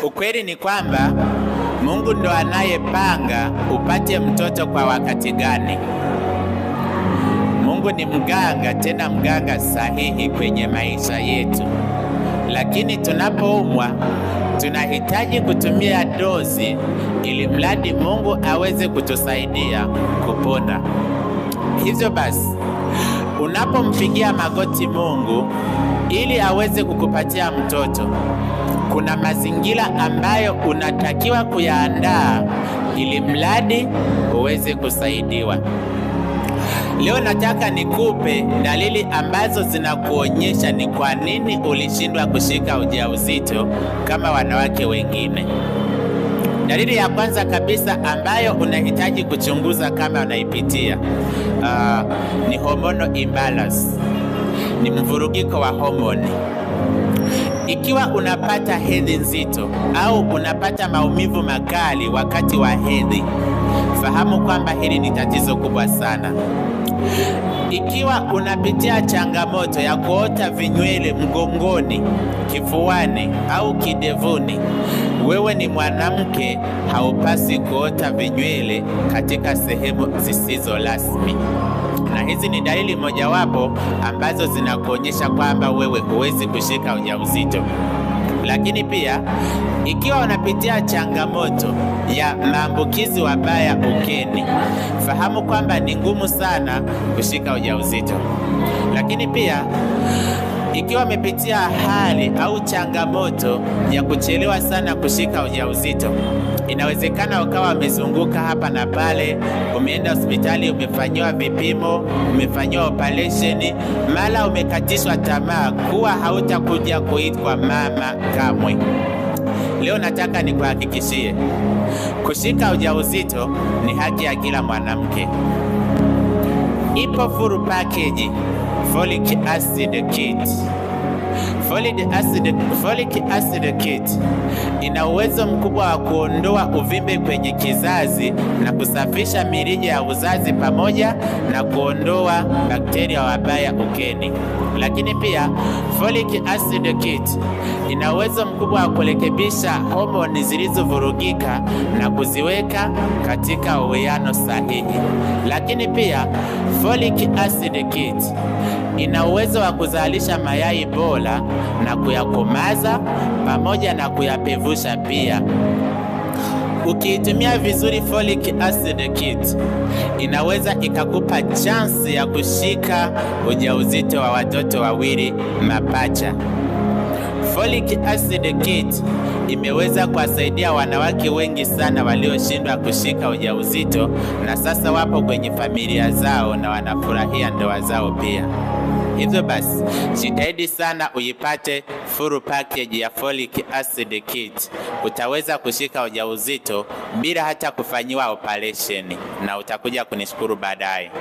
Ukweli ni kwamba Mungu ndo anayepanga upate mtoto kwa wakati gani. Mungu ni mganga, tena mganga sahihi kwenye maisha yetu. Lakini tunapoumwa tunahitaji kutumia dozi ili mradi Mungu aweze kutusaidia kupona. Hivyo basi, unapompigia magoti Mungu ili aweze kukupatia mtoto, kuna mazingira ambayo unatakiwa kuyaandaa ili mradi uweze kusaidiwa. Leo nataka nikupe dalili ambazo zinakuonyesha ni kwa nini ulishindwa kushika ujauzito kama wanawake wengine. Dalili ya kwanza kabisa ambayo unahitaji kuchunguza kama unaipitia ni hormonal imbalance, ni mvurugiko wa homoni. Ikiwa unapata hedhi nzito au unapata maumivu makali wakati wa hedhi, fahamu kwamba hili ni tatizo kubwa sana. Ikiwa unapitia changamoto ya kuota vinywele mgongoni, kifuani au kidevuni, wewe ni mwanamke, haupasi kuota vinywele katika sehemu zisizo rasmi. Na hizi ni dalili mojawapo ambazo zinakuonyesha kwamba wewe huwezi kushika ujauzito. Lakini pia ikiwa unapitia changamoto ya maambukizi mabaya ukeni, fahamu kwamba ni ngumu sana kushika ujauzito. Lakini pia ikiwa umepitia hali au changamoto ya kuchelewa sana kushika ujauzito, inawezekana ukawa umezunguka hapa na pale, umeenda hospitali, umefanyiwa vipimo, umefanyiwa operation, mara umekatishwa tamaa kuwa hautakuja kuitwa mama kamwe. Leo nataka nikuhakikishie, kushika ujauzito ni haki ya kila mwanamke. Ipo full package Folic acid kit. Folic acid kit ina uwezo mkubwa wa kuondoa uvimbe kwenye kizazi na kusafisha mirija ya uzazi pamoja na kuondoa bakteria wabaya ukeni. Lakini pia Folic acid kit ina uwezo mkubwa wa kurekebisha homoni zilizovurugika na kuziweka katika uwiano sahihi. Lakini pia Folic acid kit ina uwezo wa kuzalisha mayai bora na kuyakomaza pamoja na kuyapevusha pia. Ukiitumia vizuri Folic acid kit, inaweza ikakupa chance ya kushika ujauzito wa watoto wawili mapacha. Folic acid kit imeweza kuwasaidia wanawake wengi sana walioshindwa kushika ujauzito, na sasa wapo kwenye familia zao na wanafurahia ndoa zao pia. Hivyo basi, jitahidi sana uipate full package ya Folic acid kit. Utaweza kushika ujauzito bila hata kufanyiwa operation, na utakuja kunishukuru baadaye.